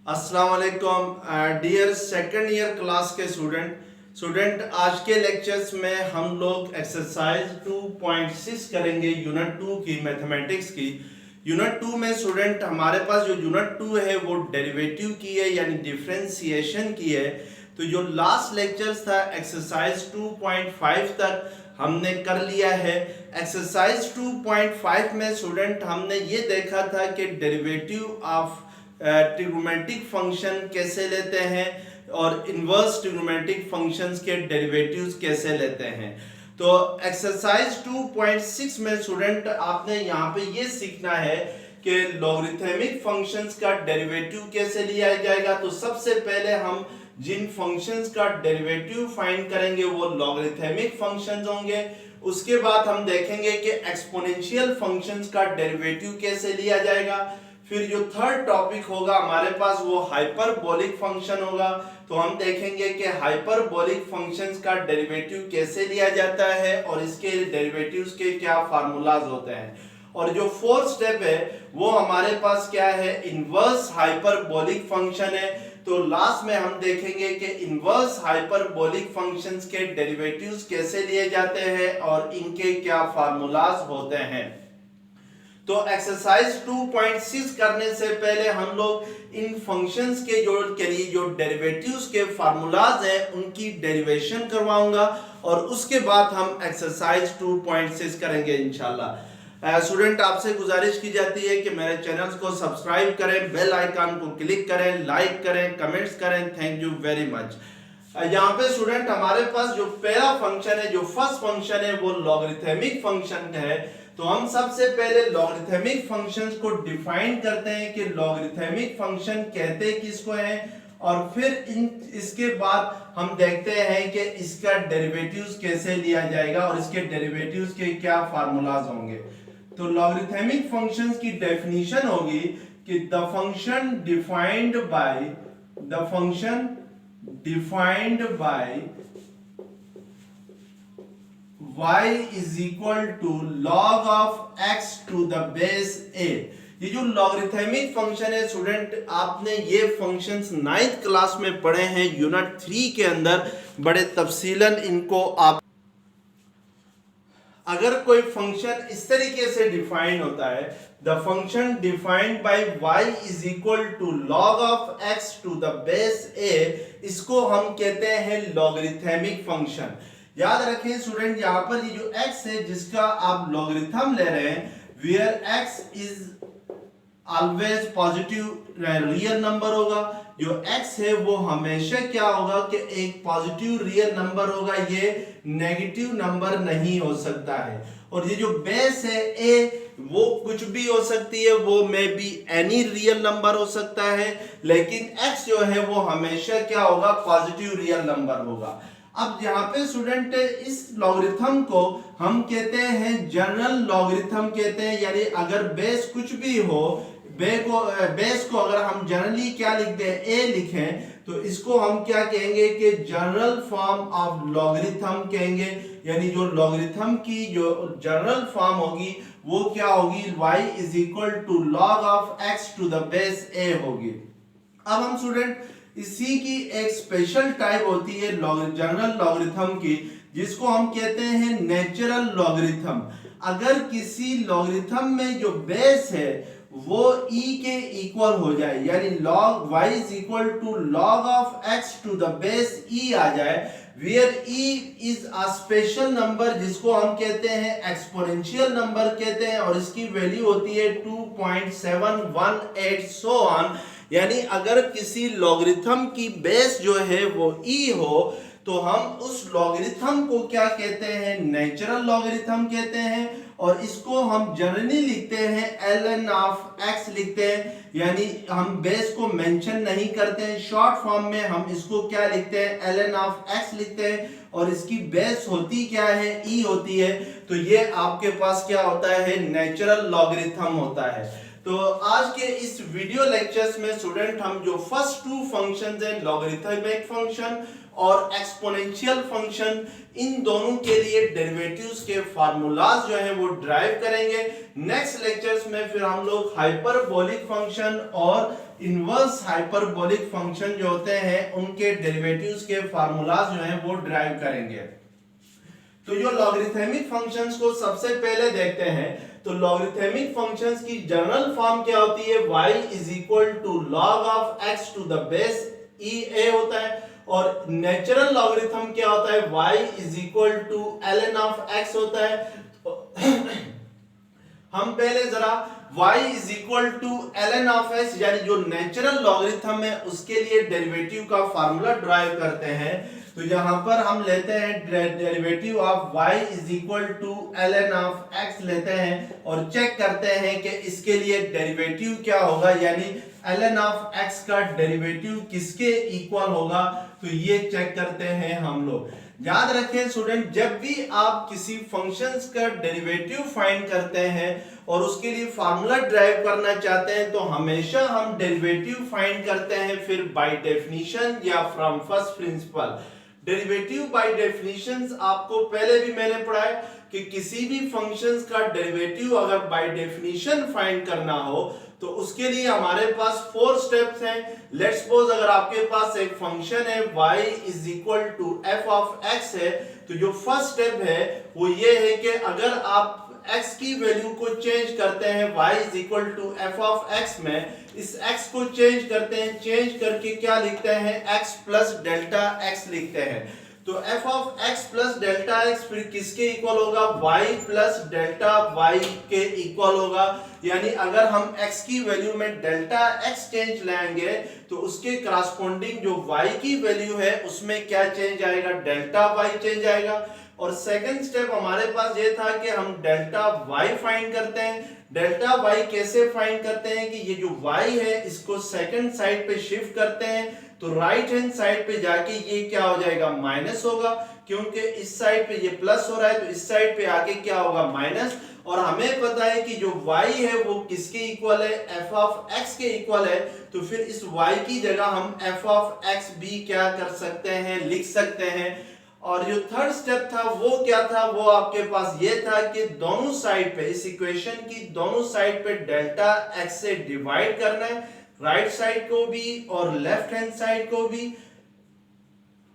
अस्सलाम वालेकुम dear second year class के स्टूडेंट आज के लेक्चर्स में हम लोग एक्सरसाइज 2.6 करेंगे यूनिट 2 की मैथमेटिक्स की। यूनिट 2 में स्टूडेंट हमारे पास जो यूनिट 2 है वो डेरिवेटिव की है यानी डिफरेंशिएशन की है। तो जो लास्ट लेक्चर्स था एक्सरसाइज 2.5 तक हमने कर लिया है। एक्सरसाइज 2.5 में स्टूडेंट हमने ये देखा था कि डेरिवेटिव ऑफ ट्रिग्नोमेट्रिक फंक्शन कैसे लेते हैं और इनवर्स ट्रिग्नोमेट्रिक फंक्शंस के डेरिवेटिव्स कैसे लेते हैं। तो एक्सरसाइज 2.6 में स्टूडेंट आपने यहाँ पे ये सीखना है कि लॉगरिथमिक फंक्शंस का डेरिवेटिव कैसे लिया जाएगा। तो सबसे पहले हम जिन फंक्शंस का डेरिवेटिव फाइंड करेंगे वो लॉगरिथमिक फंक्शंस होंगे। उसके बाद हम देखेंगे कि एक्सपोनेंशियल फंक्शंस का डेरिवेटिव कैसे लिया जाएगा। फिर जो थर्ड टॉपिक होगा हमारे पास वो हाइपरबोलिक फंक्शन होगा। तो हम देखेंगे कि हाइपरबोलिक फंक्शंस का डेरिवेटिव कैसे लिया जाता है और इसके डेरिवेटिव्स के क्या फार्मूलाज होते हैं। और जो फोर्थ स्टेप है वो हमारे पास क्या है, इनवर्स हाइपरबोलिक फंक्शन है। तो लास्ट में हम देखेंगे कि इनवर्स हाइपरबोलिक फंक्शंस के डेरिवेटिव्स कैसे लिए जाते हैं और इनके क्या फार्मूलाज होते हैं। तो एक्सरसाइज 2.6 करने से पहले हम लोग इन फंक्शंस के जो डेरिवेटिव्स के फार्मूलाज हैं उनकी डेरिवेशन करवाऊंगा और उसके बाद हम एक्सरसाइज 2.6 करेंगे इंशाल्लाह। स्टूडेंट आपसे गुजारिश की जाती है कि मेरे चैनल्स को सब्सक्राइब करें, बेल आइकन को क्लिक करें, लाइक करें, कमेंट्स करें। Thank you very much. यहाँ पे स्टूडेंट हमारे पास जो पहला फंक्शन है, जो फर्स्ट फंक्शन है वो लॉगरिथमिक फंक्शन है। तो हम सबसे पहले लॉगरिथमिक फंक्शंस को डिफाइन करते हैं कि लॉगरिथमिक फंक्शन कहते किसको हैं और फिर इसके बाद हम देखते हैं कि इसका डेरिवेटिव्स कैसे लिया जाएगा और इसके डेरिवेटिव्स के क्या फार्मूलाज होंगे। तो लॉगरिथमिक फंक्शंस की डेफिनेशन होगी कि the function defined by y is equal to log of x to the base a। ये जो लॉगरिथमिक फंक्शन है स्टूडेंट, आपने ये फंक्शंस 9th क्लास में पढ़े हैं यूनिट 3 के अंदर बड़े तफसीलन इनको। आप अगर कोई फंक्शन इस तरीके से डिफाइन होता है, the function defined by y is equal to log of x to the base a, इसको हम कहते हैं लॉगरिथमिक फंक्शन। याद रखें स्टूडेंट, यहां पर ये जो x है जिसका आप लॉगरिथम ले रहे हैं, where x is always positive real number होगा। जो x है वो हमेशा क्या होगा कि एक पॉजिटिव रियल नंबर होगा, ये नेगेटिव नंबर नहीं हो सकता है। और ये जो बेस है a, वो कुछ भी हो सकती है, वो may be any real number हो सकता है, लेकिन x जो है वो हमेशा क्या होगा, पॉजिटिव रियल नंबर होगा। अब यहाँ पे स्टूडेंट इस लॉगरिथम को हम कहते हैं जनरल लॉगरिथम कहते हैं, यानी अगर बेस कुछ भी हो, बेस को अगर हम जनरली क्या लिखते हैं, a लिखें, तो इसको हम क्या कहेंगे कि जनरल फॉर्म ऑफ लॉगरिथम कहेंगे। यानी जो लॉगरिथम की जो जनरल फॉर्म होगी वो क्या होगी, y is equal to log of x to the base a होगी। अब हम स्टूडेंट इसी की एक स्पेशल टाइप होती है जनरल लॉगरिथम की, जिसको हम कहते हैं नेचुरल लॉगरिथम। अगर किसी लॉगरिथम में जो बेस है वो e के इक्वल हो जाए, यानी log y is equal to log of x to the base e आ जाए, where e is a special number जिसको हम कहते हैं एक्सपोनेंशियल नंबर कहते हैं और इसकी वैल्यू होती है 2.718 सो ऑन। यानी अगर किसी लॉगरिथम की बेस जो है वो e हो तो हम उस लॉगरिथम को क्या कहते हैं, नेचुरल लॉगरिथम कहते हैं। और इसको हम जनरली लिखते हैं ln ऑफ x लिखते हैं, यानी हम बेस को मेंशन नहीं करते हैं। शॉर्ट फॉर्म में हम इसको क्या लिखते हैं, ln ऑफ x लिखते हैं और इसकी बेस होती क्या है, e होती है। तो ये आपके पास क्या होता है, नेचुरल लॉगरिथम होता है। तो आज के इस वीडियो लेक्चर्स में स्टूडेंट हम जो फर्स्ट टू फंक्शंस हैं, लॉगरिथमिक फंक्शन और एक्सपोनेंशियल फंक्शन, इन दोनों के लिए डेरिवेटिव्स के फार्मूलाज जो हैं वो ड्राइव करेंगे। नेक्स्ट लेक्चर्स में फिर हम लोग हाइपरबोलिक फंक्शन और इनवर्स हाइपरबोलिक फंक्शन जो होते हैं उनके डेरिवेटिव्स के फार्मूलाज जो हैं वो ड्राइव करेंगे। तो जो लॉगरिथमिक फंक्शंस को सबसे पहले देखते हैं, तो लॉगरिथमिक फंक्शंस की जनरल फॉर्म क्या होती है, y is equal to log of x to the base e a होता है, और नेचुरल लॉगरिथम क्या होता है, y is equal to ln of x होता है। हम पहले जरा y is equal to ln of x यानी जो नेचुरल लॉगरिथम है उसके लिए डेरिवेटिव का फार्मूला ड्राइव करते हैं। तो यहां पर हम लेते हैं derivative of y is equal to ln of x लेते हैं और चेक करते हैं कि इसके लिए डेरिवेटिव क्या होगा, यानी ln ऑफ x का डेरिवेटिव किसके इक्वल होगा। तो ये चेक करते हैं हम लोग। याद रखें स्टूडेंट, जब भी आप किसी फंक्शंस का डेरिवेटिव फाइंड करते हैं और उसके लिए फार्मूला ड्राइव करना चाहते हैं, तो हमेशा हम डेरिवेटिव फाइंड करते हैं फिर बाय डेफिनेशन या from first principle. Derivative by definitions आपको पहले भी मैंने पढ़ा है कि किसी भी फंक्शंस का डेरिवेटिव अगर बाय डेफिनेशन फाइंड करना हो तो उसके लिए हमारे पास 4 स्टेप्स हैं। लेट्स सपोज अगर आपके पास एक फंक्शन है y is equal to f of x है, तो जो फर्स्ट स्टेप है वो ये है कि अगर आप x की वैल्यू को चेंज करते हैं y is equal to f of x में, इस x को चेंज करते हैं, चेंज करके क्या लिखते हैं, x प्लस डेल्टा x लिखते हैं। तो f of x plus delta x फिर किसके इक्वल होगा, y प्लस डेल्टा y के इक्वल होगा। यानी अगर हम x की वैल्यू में डेल्टा x चेंज लाएंगे तो उसके करस्पॉन्डिंग जो y की वैल्यू है उसमें क्या चेंज आएगा, डेल्टा y चेंज आएगा। और सेकंड स्टेप हमारे पास ये था कि हम डेल्टा y फाइंड करते हैं। डेल्टा y कैसे फाइंड करते हैं कि ये जो y है इसको सेकंड साइड पे शिफ्ट करते हैं, तो राइट हैंड साइड पे जाके ये क्या हो जाएगा, माइनस होगा, क्योंकि इस साइड पे ये प्लस हो रहा है तो इस साइड पे आके क्या होगा, माइनस। और हमें पता है कि जो y है वो किसके इक्वल है, f ऑफ x के इक्वल है, तो फिर इस y की जगह हम f ऑफ x भी क्या कर सकते हैं, लिख सकते हैं। और जो थर्ड स्टेप था वो क्या था, वो आपके पास ये था कि दोनों साइड पे, इस इक्वेशन की दोनों साइड पे डेल्टा x से डिवाइड करना है, राइट साइड को भी और लेफ्ट हैंड साइड को भी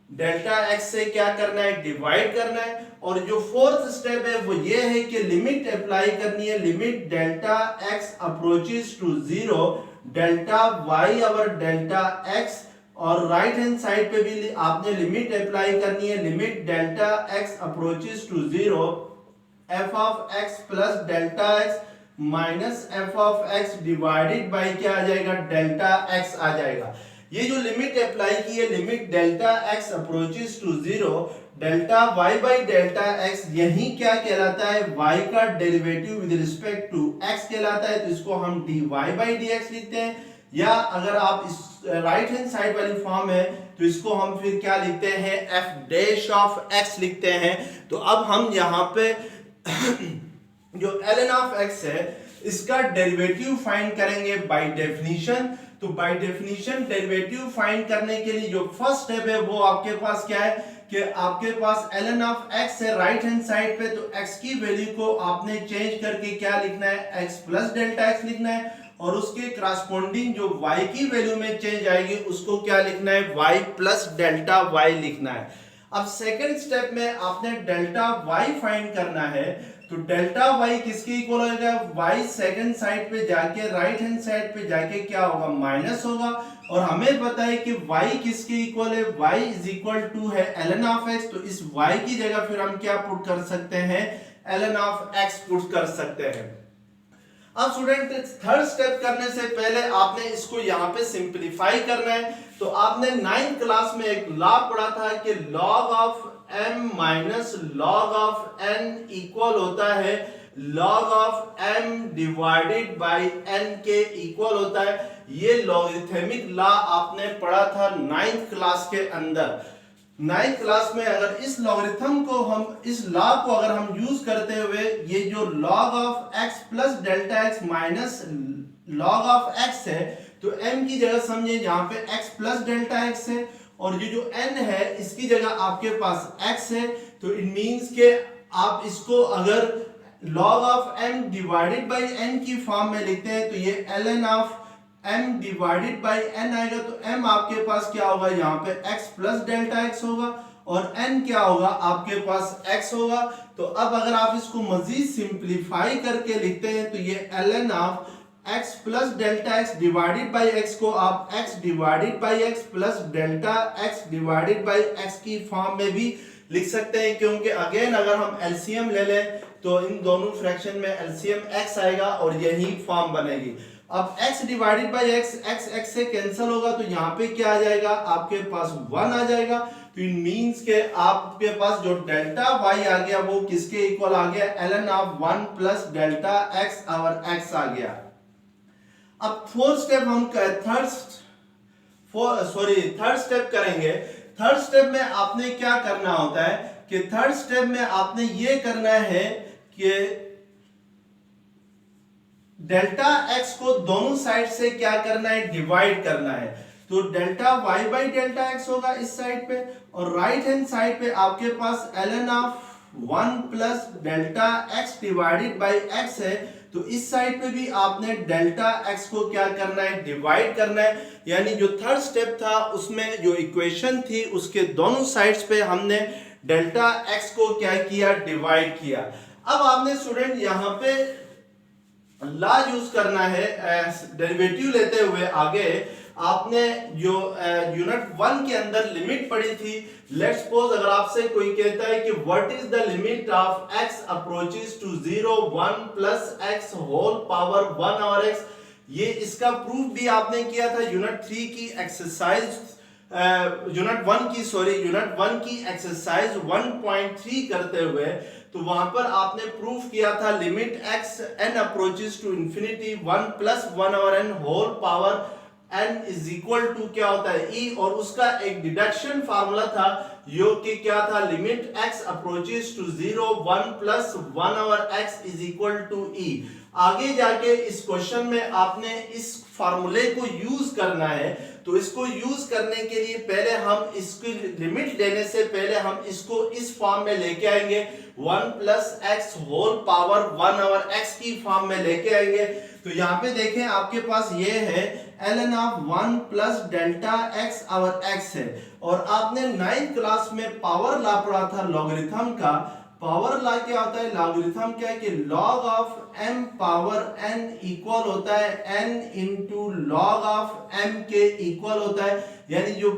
डेल्टा x से क्या करना है, डिवाइड करना है। और जो फोर्थ स्टेप है वो ये है कि लिमिट अप्लाई करनी है, limit delta x approaches to 0 delta y और डेल्टा x, और राइट हैंड साइड पे भी आपने लिमिट अप्लाई करनी है, limit delta x approaches to 0 f of x plus delta x minus f of x divided by क्या आ जाएगा, डेल्टा x आ जाएगा। ये जो लिमिट अप्लाई की है, limit delta x approaches to 0 delta y by delta x, यही क्या कहलाता है, y का derivative with respect to x कहलाता है। तो इसको हम dy बाय dx लिखते हैं, या अगर आप इस राइट हैंड साइड वाली फॉर्म है तो इसको हम फिर क्या लिखते हैं, f डैश ऑफ x लिखते हैं। तो अब हम यहाँ पे जो ln ऑफ x है इसका डेरिवेटिव फाइंड करेंगे बाय डेफिनेशन। तो बाय डेफिनेशन डेरिवेटिव फाइंड करने के लिए जो फर्स्ट स्टेप है वो आपके पास क्या है कि आपके पास ln ऑफ x है राइट हैंड साइड पे, तो x की वैल्यू को आपने चेंज करके क्या लिखना है, x प्लस डेल्टा x लिखना है, और उसके करस्पॉन्डिंग जो y की वैल्यू में चेंज आएगी उसको क्या लिखना है, y प्लस डेल्टा y लिखना है। अब सेकंड स्टेप में आपने डेल्टा y फाइंड करना है, तो डेल्टा y किसके इक्वल होगा, y सेकंड साइड पे जाके राइट हैंड साइड पे जाके क्या होगा, माइनस होगा। और हमें पता है कि y किसके इक्वल है, y इज इक्वल टू है ln ऑफ x, तो इस y की जगह फिर हम क्या पुट कर सकते हैं, ln ऑफ x पुट कर सकते हैं। अब स्टूडेंट थर्ड स्टेप करने से पहले आपने इसको यहाँ पे सिंपलीफाई करना है। तो आपने 9th क्लास में एक लॉ पढ़ा था कि log of m minus log of n equal होता है log of m divided by n के इक्वल होता है। ये लॉगरिथमिक लॉ आपने पढ़ा था 9th क्लास के अंदर। 9th क्लास में अगर इस लॉगरिथम को हम, इस लॉ को अगर हम यूज करते हुए ये जो log of x plus delta x minus log of x है, तो m की जगह समझे यहाँ पे x प्लस डेल्टा x है और ये जो n है इसकी जगह आपके पास x है, तो इट मींस के आप इसको अगर log of m divided by n की फॉर्म में लिखते हैं तो ये ln of m divided by n आएगा। तो m आपके पास क्या होगा, यहाँ पे x प्लस डेल्टा x होगा और n क्या होगा आपके पास x होगा। तो अब अगर आप इसको मजीद सिंप्लीफाई करके लिखते हैं तो ये ln of x plus delta x divided by x को आप x divided by x plus delta x divided by x की फॉर्म में भी लिख सकते हैं, क्योंकि अगेन अगर हम एलसीएम ले लें तो इन दोनों फ्रैक्शन में एलसीएम x आएगा और यही फॉर्म बनेगी। अब x डिवाइडेड बाई x से कैंसिल होगा तो यहाँ पे क्या आ जाएगा, आपके पास 1 आ जाएगा। तो इट मींस के आपके पास जो डेल्टा y आ गया वो किसके इक्वल आ गया, ln of 1 plus delta x और x आ गया। अब फोर्थ स्टेप हम थर्ड स्टेप करेंगे। थर्ड स्टेप में आपने क्या करना होता है कि थर्ड स्टेप में आपने ये करना है कि डेल्टा x को दोनों साइड से क्या करना है, डिवाइड करना है। तो delta y by delta x होगा इस साइड पे और राइट हैंड साइड पे आपके पास ln of 1 plus delta x divided by x है। तो इस साइड पे भी आपने डेल्टा x को क्या करना है, डिवाइड करना है। यानी जो थर्ड स्टेप था उसमें जो इक्वेशन थी उसके दोनों साइड्स पे हमने डेल्टा x को क्या किया, डिवाइड किया। अब आपने स्टूडेंट यहाँ पे लॉ यूज करना है, डेरिवेटिव लेते हुए आगे आपने जो यूनिट 1 के अंदर लिमिट पढ़ी थी। लेट्स सपोज अगर आपसे कोई कहता है कि what is the limit of x approaches to 0 1 plus x whole power 1 और x, ये इसका प्रूफ भी आपने किया था यूनिट 3 की एक्सरसाइज यूनिट 1 की एक्सरसाइज 1.3 करते हुए। तो वहां पर आपने प्रूफ किया था limit x n approaches to infinity 1 plus 1 और n whole power n is equal to क्या होता है, e, और उसका एक डिडक्शन फार्मूला था जो कि क्या था, limit x approaches to 0 1 plus 1 और x is equal to e। आगे जाके इस क्वेश्चन में आपने इस फार्मूले को यूज करना है। तो इसको यूज करने के लिए पहले हम इसकी लिमिट लेने से पहले हम इसको इस फॉर्म में लेके आएंगे, 1 प्लस x होल पावर 1 और x की फॉर्म में लेके आएंगे। तो यहाँ पे देखें आपके पास ये है ln of 1 plus delta x और x है। और आपने 9th क्लास में पावर लॉ पढ़ा था लॉगरिथम का। पावर लॉ क्या होता है, लॉगरिथम क्या है कि log of m power n equal होता है n into log of m के इक्वल होता है। यानी जो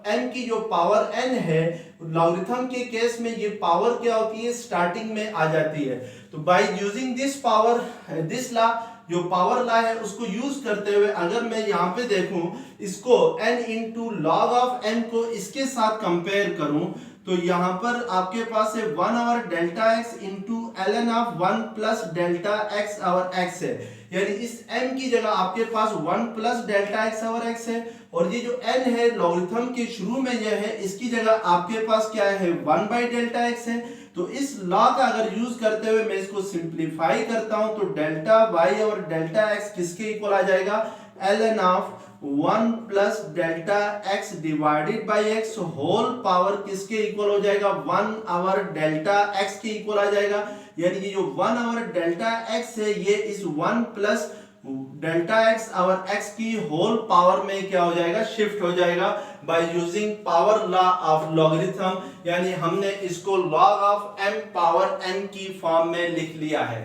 m की जो पावर n है लॉगरिथम के केस में ये पावर क्या होती है, स्टार्टिंग में आ जाती है। तो बाय यूजिंग दिस लॉ, जो पावर लॉ है उसको यूज करते हुए अगर मैं यहाँ पे देखूं इसको n into log of m को इसके साथ कंपेयर करूं तो यहाँ पर आपके पास है 1 और delta x into ln of 1 plus delta x और x है। यानी इस m की जगह आपके पास 1 प्लस डेल्टा x और x है और ये जो n है लॉगरिथम के शुरू में यह है, इसकी जगह आपके पास क्या है, 1 बाई डेल्टा x है। तो इस लॉ का अगर यूज करते हुए मैं इसको सिंप्लीफाई करता हूं तो डेल्टा y और डेल्टा x किसके इक्वल आ जाएगा, ln of 1 plus delta x divided by x whole power किसके इक्वल हो जाएगा, 1 आवर डेल्टा x के इक्वल आ जाएगा। यानी ये जो 1 आवर डेल्टा x है ये इस 1 प्लस डेल्टा x और x की होल पावर में क्या हो जाएगा, शिफ्ट हो जाएगा by using power law of logarithm. यानी हमने इसको log of m power n की फॉर्म में लिख लिया है।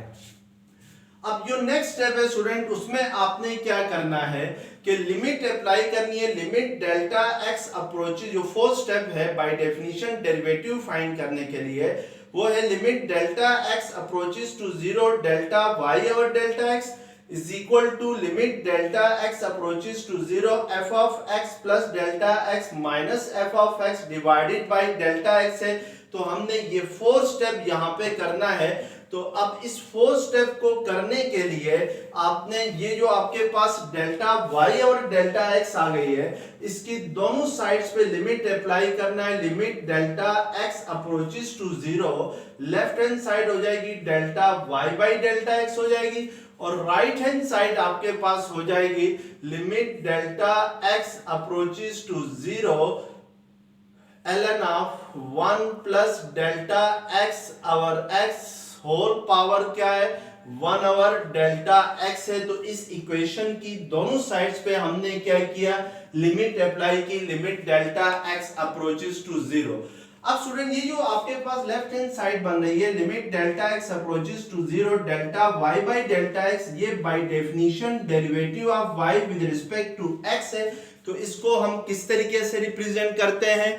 अब जो नेक्स्ट स्टेप है स्टूडेंट उसमें आपने क्या करना है कि लिमिट अप्लाई करनी है। लिमिट डेल्टा x अप्रोचेस, जो फोर्थ स्टेप है बाय डेफिनेशन डेरिवेटिव फाइंड करने के लिए, वो है limit delta x approaches to 0 delta y और delta x is equal to limit delta x approaches to 0 f of x plus delta x minus f of x divided by delta x है। तो हमने ये 4 step यहाँ पे करना है। तो अब इस 4 स्टेप को करने के लिए आपने ये जो आपके पास डेल्टा y और डेल्टा x आ गई है, इसकी दोनों साइड्स पे लिमिट अप्लाई करना है। Limit delta x approaches to 0, left hand side हो जाएगी delta y by delta x हो जाएगी, और राइट हैंड साइड आपके पास हो जाएगी limit delta x approaches to 0 ln of 1 plus delta x और x होल पावर क्या है 1 ओवर डेल्टा x है। तो इस इक्वेशन की दोनों साइड्स पे हमने क्या किया, लिमिट अप्लाई की, limit delta x approaches to 0। अब स्टूडेंट ये जो आपके पास लेफ्ट हैंड साइड बन रही है limit delta x approaches to 0 delta y by delta x, ये by definition derivative of y with respect to x है। तो इसको हम किस तरीके से रिप्रेजेंट करते हैं,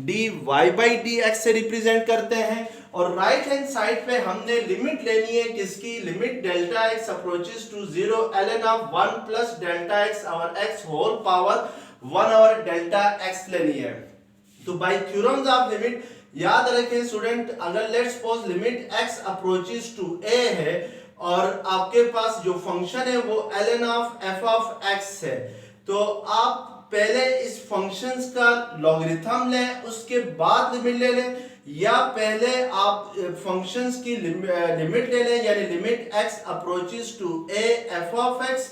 dy बाई dx से रिप्रेजेंट करते हैं। और राइट हैंड साइड पे हमने लिमिट लेनी है किसकी, limit delta x approaches to 0 ln of 1 plus delta x और x whole power 1 over delta x लेनी है। तो बाय थ्योरम्स ऑफ लिमिट याद रखें स्टूडेंट, अगर let's suppose limit x approaches to a है और आपके पास जो फंक्शन है वो ln of f of x है, तो आप पहले इस फंक्शंस का लॉगरिथम लें उसके बाद लिमिट ले लें, या पहले आप फंक्शंस की लिमिट ले लें यानी limit x approaches to a f of x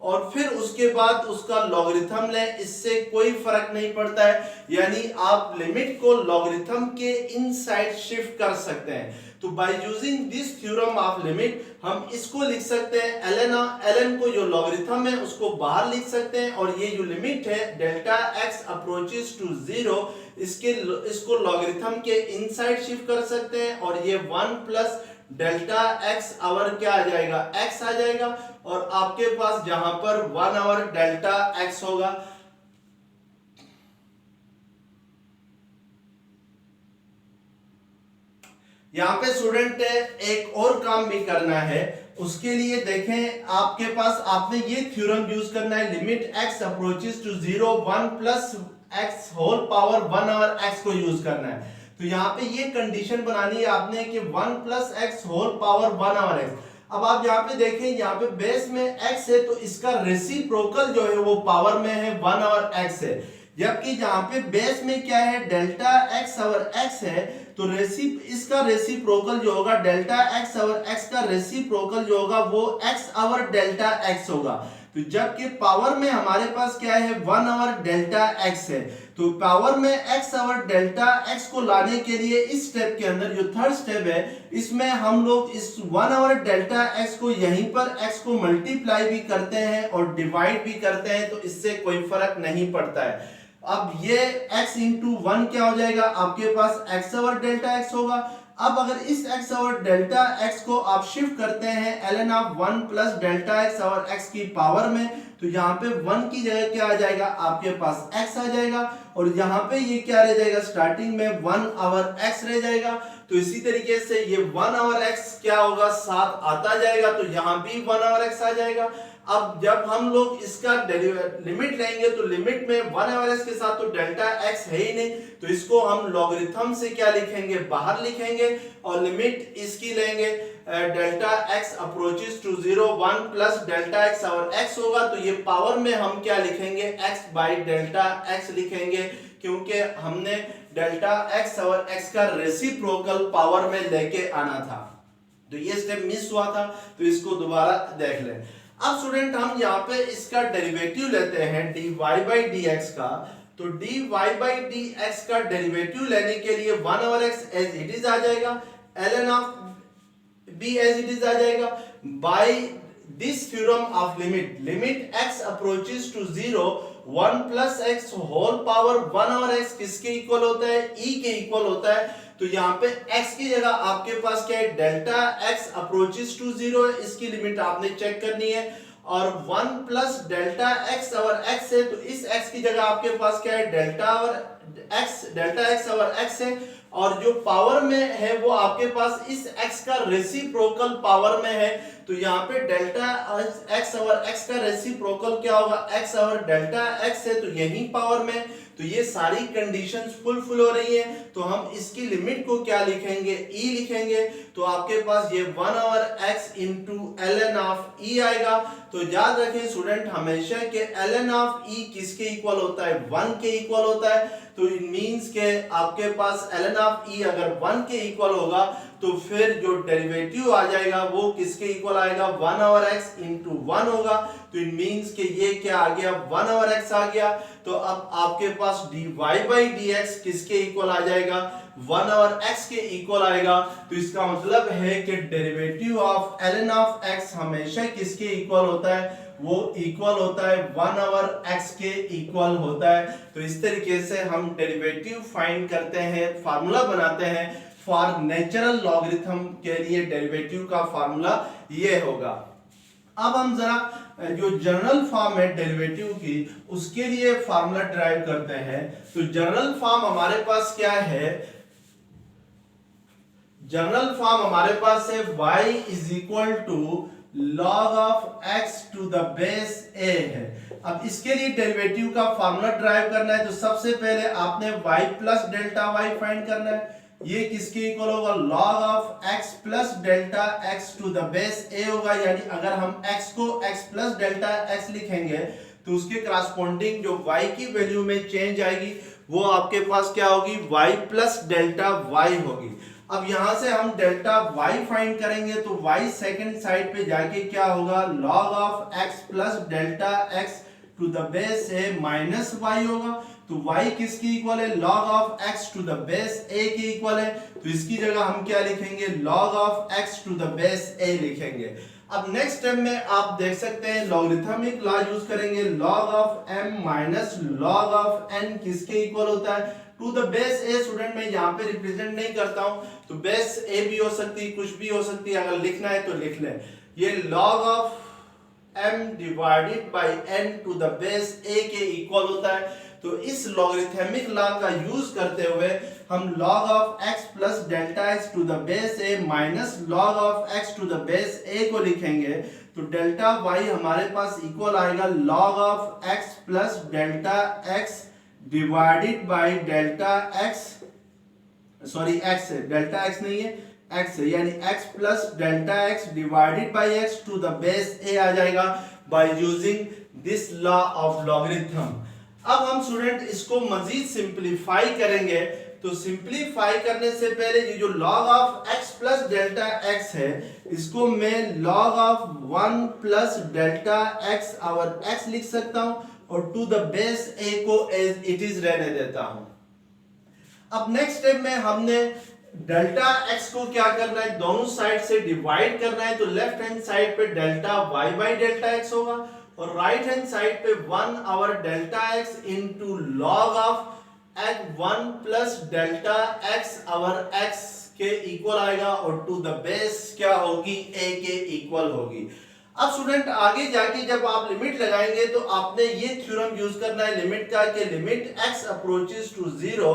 और फिर उसके बाद उसका लॉगरिथम लें, इससे कोई फर्क नहीं पड़ता है। यानी आप लिमिट को लॉगरिथम के इनसाइड शिफ्ट कर सकते हैं। तो bye using this theorem of limit हम इसको लिख सकते हैं ln को जो लॉगरिथम है उसको बाहर लिख सकते हैं, और ये जो लिमिट है डेल्टा x अप्रोचेस टू 0 इसको लॉगरिथम के इनसाइड शिफ्ट कर सकते हैं, और ये 1 प्लस डेल्टा x आवर क्या आ जाएगा, x आ जाएगा, और आपके पास जहां पर 1 आवर डेल्टा x होगा। यहाँ पे स्टूडेंट एक और काम भी करना है, उसके लिए देखें आपके पास आपने ये थ्योरम यूज करना है, limit x approaches to 0 1 plus x whole power 1 और x को यूज करना है। तो यहाँ पे ये कंडीशन बनानी है आपने कि 1 प्लस x होल पावर 1 और x। अब आप यहाँ पे देखें, यहाँ पे बेस में x है तो इसका रेसिप्रोकल जो है वो पावर में है 1 और x है, जबकि जहां पे बेस में क्या है डेल्टा x और x है, तो इसका रेसिप्रोकल जो होगा डेल्टा x और x का रेसिप्रोकल जो होगा वो x और डेल्टा x होगा। तो जबकि पावर में हमारे पास क्या है 1 और डेल्टा x है, तो पावर में x और डेल्टा x को लाने के लिए इस स्टेप के अंदर जो थर्ड स्टेप है इसमें हम लोग इस 1 और डेल्टा x को यहीं पर x को मल्टीप्लाई भी करते हैं और डिवाइड भी करते हैं, तो इससे कोई फर्क नहीं पड़ता है। अब ये x इंटू 1 क्या हो जाएगा, आपके पास x और डेल्टा x होगा। अब अगर इस x और डेल्टा x को आप शिफ्ट करते हैं ln of 1 plus delta x और x की पावर में, तो यहाँ पे 1 की जगह क्या आ जाएगा, आपके पास x आ जाएगा, और यहाँ पे ये क्या रह जाएगा, स्टार्टिंग में 1 और x रह जाएगा। तो इसी तरीके से ये 1 और x क्या होगा, साथ आता जाएगा, तो यहाँ भी 1 और x आ जाएगा। अब जब हम लोग इसका लिमिट लेंगे तो लिमिट में 1 और x के साथ तो डेल्टा x है ही नहीं, तो इसको हम लॉगरिथम से क्या लिखेंगे, बाहर लिखेंगे, और लिमिट इसकी लेंगे delta x approaches to 0 1 plus delta x और x होगा, तो ये पावर में हम क्या लिखेंगे, x बाई डेल्टा x लिखेंगे, क्योंकि हमने डेल्टा x और x का रेसिप्रोकल पावर में लेके आना था। तो ये स्टेप मिस हुआ था, तो इसको दोबारा देख लें। अब स्टूडेंट हम यहाँ पे इसका डेरिवेटिव लेते हैं dy बाई dx का, तो dy बाई dx का डेरिवेटिव लेने के लिए 1 over x as it is आ जाएगा, ln ऑफ b एज इट इज आ जाएगा, by this theorem of limit x approaches to 0 1 plus x whole power 1 over x किसके इक्वल होता है, e के इक्वल होता है। तो यहाँ पे x की जगह आपके पास क्या है, डेल्टा x अप्रोचेस टू 0 है, इसकी लिमिट आपने चेक करनी है, और 1 प्लस डेल्टा x और x है, तो इस x की जगह आपके पास क्या है, डेल्टा x और x है, और जो पावर में है वो आपके पास इस x का रेसिप्रोकल पावर में है। तो यहाँ पे डेल्टा x और x का रेसिप्रोकल क्या होगा, x और डेल्टा x है, तो यही पावर में, तो ये सारी कंडीशंस फुलफिल हो रही हैं, तो हम इसकी लिमिट को क्या लिखेंगे, e लिखेंगे। तो आपके पास ये 1/x into ln of e आएगा। तो याद रखें स्टूडेंट हमेशा के ln ऑफ e किसके इक्वल होता है, 1 के इक्वल होता है। तो इट मींस के आपके पास ln ऑफ e अगर 1 के इक्वल होगा तो फिर जो डेरिवेटिव आ जाएगा वो किसके इक्वल आएगा, 1/x इंटू 1 होगा। तो इट मींस के ये क्या आ गया, 1/x आ गया। तो अब आपके पास dy बाई dx किसके इक्वल आ जाएगा, 1/x के इक्वल आएगा। तो इसका मतलब है कि derivative of ln of x हमेशा किसके इक्वल होता है, वो इक्वल होता है 1/x के इक्वल होता है। तो इस तरीके से हम डेरिवेटिव फाइंड करते हैं, फार्मूला बनाते हैं फॉर नेचुरल लॉगरिथम के लिए। डेरिवेटिव का फार्मूला ये होगा। अब हम जरा जो जनरल फॉर्म है डेरिवेटिव की उसके लिए फार्मूला ड्राइव करते हैं। तो जनरल फॉर्म हमारे पास क्या है, जनरल फॉर्म हमारे पास है y is equal to log of x to the base a है। अब इसके लिए डेरिवेटिव का फार्मूला ड्राइव करना है तो सबसे पहले आपने y plus delta y find करना है। ये किसके इक्वल होगा, log of x plus delta x to the base a होगा। यानी अगर हम x को x प्लस डेल्टा x लिखेंगे तो उसके करस्पॉन्डिंग जो y की वैल्यू में चेंज आएगी वो आपके पास क्या होगी, y प्लस डेल्टा y होगी। अब यहां से हम डेल्टा y फाइंड करेंगे तो y सेकंड साइड पे जाके क्या होगा, log of x plus delta x to the base a minus y होगा। तो y किसकी इक्वल है, log of x to the base a के इक्वल है। तो इसकी जगह हम क्या लिखेंगे, log of x to the base a लिखेंगे। अब नेक्स्ट स्टेप में आप देख सकते हैं लॉगरिथमिक लॉ यूज करेंगे, log of m minus log of n किसके इक्वल होता है, to the base a। Student मैं यहाँ पे रिप्रेजेंट नहीं करता हूँ तो बेस a भी हो सकती है, कुछ भी हो सकती है, अगर लिखना है तो लिख लें। ये log of m divided by n to the base a के इक्वल होता है। तो इस लॉगरिथमिक लॉ का यूज करते हुए हम log of x plus delta x to the base a minus log of x to the base a को लिखेंगे। तो डेल्टा y हमारे पास इक्वल आएगा log of x plus delta x divided by delta x, sorry x है, delta x नहीं है, x है, यानी x plus delta x divided by x to the base a आ जाएगा by using this law of logarithm. अब हम student इसको मजीद सिंपलीफाई करेंगे। तो सिंपलीफाई करने से पहले ये जो log of x plus delta x है इसको मैं log of 1 plus delta x और x लिख सकता हूं और टू द बेस a को एज इट इज रहने देता हूं। अब नेक्स्ट स्टेप में हमने डेल्टा x को क्या करना है, दोनों साइड से डिवाइड करना है। तो लेफ्ट हैंड साइड पे delta y by delta x होगा और राइट हैंड साइड पे 1 delta x into log of x 1 plus delta x over x के इक्वल आएगा और टू द बेस क्या होगी, a के इक्वल होगी। अब स्टूडेंट आगे जाके जब आप लिमिट लगाएंगे तो आपने ये थ्योरम यूज करना है लिमिट का, कि limit x approaches to 0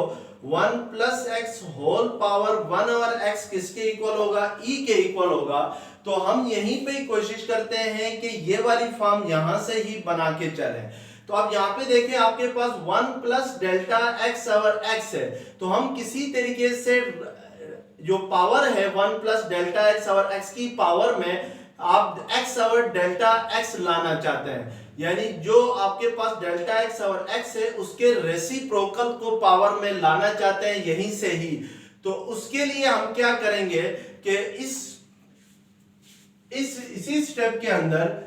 1 plus x whole power 1/x किसके इक्वल होगा, e के इक्वल होगा। तो हम यहीं पे कोशिश करते हैं कि ये वाली फॉर्म यहां से ही बना के चलें। तो आप यहाँ पे देखें आपके पास 1 plus delta x over x है। तो हम किसी तरीके से जो पावर है 1 plus delta x over x की पावर में आप x ओवर डेल्टा x लाना चाहते हैं, यानी जो आपके पास डेल्टा x ओवर x है उसके रेसिप्रोकल को पावर में लाना चाहते हैं यहीं से ही। तो उसके लिए हम क्या करेंगे कि इसी स्टेप के अंदर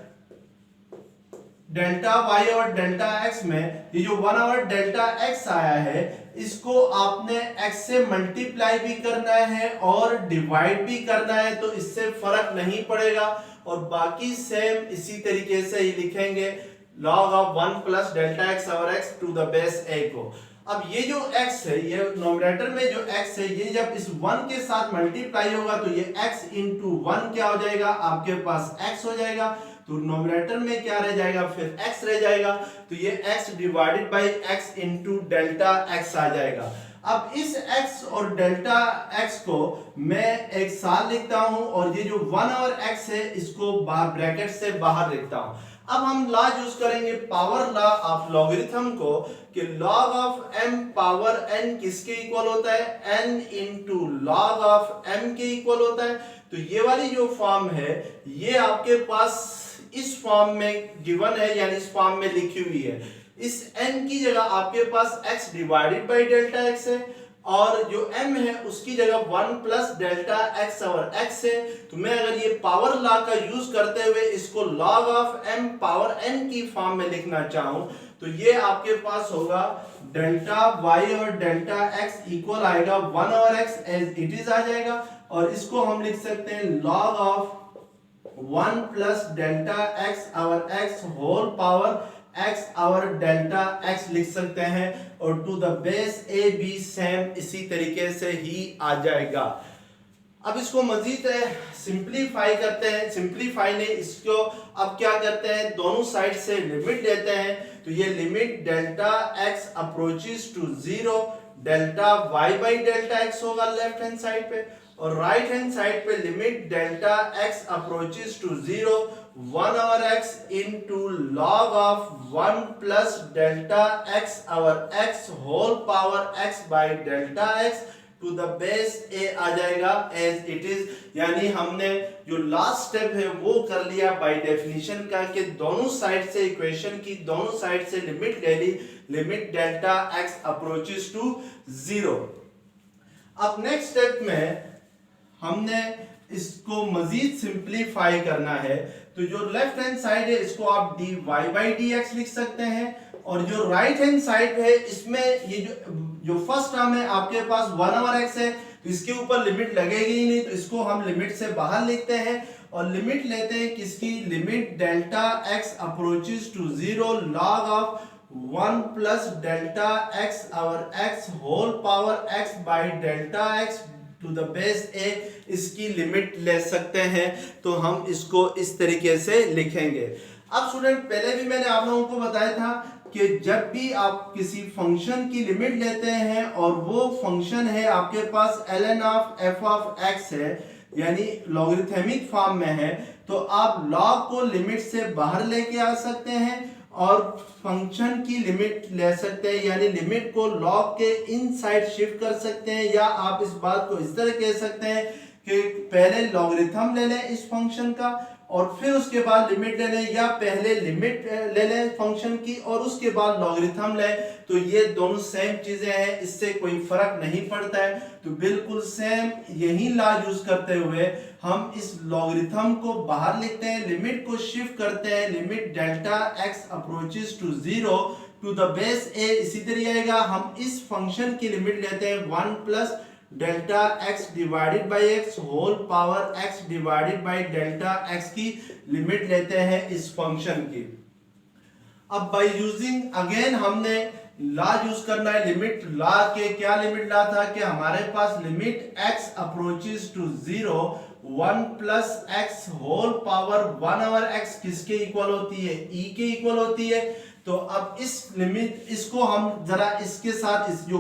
डेल्टा y और डेल्टा x में ये जो 1 ओवर डेल्टा x आया है इसको आपने x से मल्टीप्लाई भी करना है और डिवाइड भी करना है, तो इससे फर्क नहीं पड़ेगा और बाकी सेम इसी तरीके से ही लिखेंगे log of 1 plus delta x over x to the base a को। अब ये जो x है, ये नोमिनेटर में जो x है, ये जब इस 1 के साथ मल्टीप्लाई होगा तो ये x इंटू 1 क्या हो जाएगा, आपके पास x हो जाएगा। तो नोमिनेटर में क्या रह जाएगा, फिर x रह जाएगा। तो ये x divided by x into delta x आ जाएगा। अब इस x और डेल्टा x को मैं एक साथ लिखता हूं और ये जो 1 ओवर x है इसको ब्रैकेट से बाहर लिखता हूं। अब हम लॉ यूज करेंगे पावर लॉ ऑफ लॉगरिथम को कि log of m power n किसके इक्वल होता है, n into log of m के इक्वल होता है। तो ये वाली जो फॉर्म है ये आपके पास इस फॉर्म में गिवन है, यानी इस फॉर्म में लिखी हुई है। इस n की जगह आपके पास x divided by delta x है और जो m है उसकी जगह 1 प्लस डेल्टा x और x है। तो मैं अगर ये पावर लॉ का यूज करते हुए इसको log of m power n की फॉर्म में लिखना चाहूं तो ये आपके पास होगा डेल्टा y और डेल्टा x इक्वल आएगा 1 और x एज इट इज आ जाएगा, और इसको हम लिख सकते हैं log of 1 plus delta x और x होल पावर x और डेल्टा x लिख सकते हैं, और to the base a b same इसी तरीके से ही आ जाएगा। अब इसको मजीद सिंपलीफाई करते हैं, सिंपलीफाई नहीं इसको अब क्या करते हैं, दोनों साइड से लिमिट लेते हैं। तो ये limit delta x approaches to 0 delta y by delta x होगा लेफ्ट हैंड साइड पे, और राइट हैंड साइड पे limit delta x approaches to 0 1 और x into log of 1 plus delta x और x whole power x by delta x to the base a आ जाएगा as it is. यानी हमने जो लास्ट स्टेप है वो कर लिया बाय डेफिनेशन का कि दोनों साइड से इक्वेशन की दोनों साइड से लिमिट ले ली, limit delta x approaches to 0। अब नेक्स्ट स्टेप में हमने इसको मजीद सिंपलीफाई करना है। तो जो लेफ्ट हैंड साइड है इसको आप dy बाई dx लिख सकते हैं, और जो राइट हैंड साइड है इसमें ये जो फर्स्ट टर्म है आपके पास 1 ओवर x है, तो इसके ऊपर लिमिट लगेगी ही नहीं, तो इसको हम लिमिट से बाहर लिखते हैं और लिमिट लेते हैं किसकी, limit delta x approaches to 0 log of 1 plus delta x और x whole power x by delta x to the base a, इसकी लिमिट ले सकते हैं। तो हम इसको इस तरीके से लिखेंगे। अब स्टूडेंट पहले भी मैंने आप लोगों को बताया था कि जब भी आप किसी फंक्शन की लिमिट लेते हैं और वो फंक्शन है आपके पास ln of f of x है, यानी लॉगरिथमिक फॉर्म में है, तो आप लॉग को लिमिट से बाहर लेके आ सकते हैं और फंक्शन की लिमिट ले सकते हैं, यानी लिमिट को लॉग के इनसाइड शिफ्ट कर सकते हैं। या आप इस बात को इस तरह कह सकते हैं कि पहले लॉगरिथम ले लें इस फंक्शन का और फिर उसके बाद लिमिट ले लें, या पहले लिमिट ले लें फंक्शन की और उसके बाद लॉगरिथम लें। तो ये दोनों सेम चीजें हैं, इससे कोई फर्क नहीं पड़ता है। तो बिल्कुल सेम यही लॉ यूज करते हुए हम इस लॉगरिथम को बाहर लिखते हैं, लिमिट को शिफ्ट करते हैं, limit delta x approaches to 0 to the base a इसी तरह आएगा। हम इस फंक्शन की लिमिट लेते हैं 1 plus delta x divided by x whole power x divided by delta x की लिमिट लेते हैं इस फंक्शन की। अब बाय यूजिंग अगेन हमने लॉ यूज करना है, लिमिट लॉ के क्या लिमिट लॉ था कि हमारे पास limit x approaches to 0 1 plus x whole power 1 over x किसके इक्वल होती है, e के इक्वल होती है। तो अब इस लिमिट इसको हम जरा इसके साथ इस जो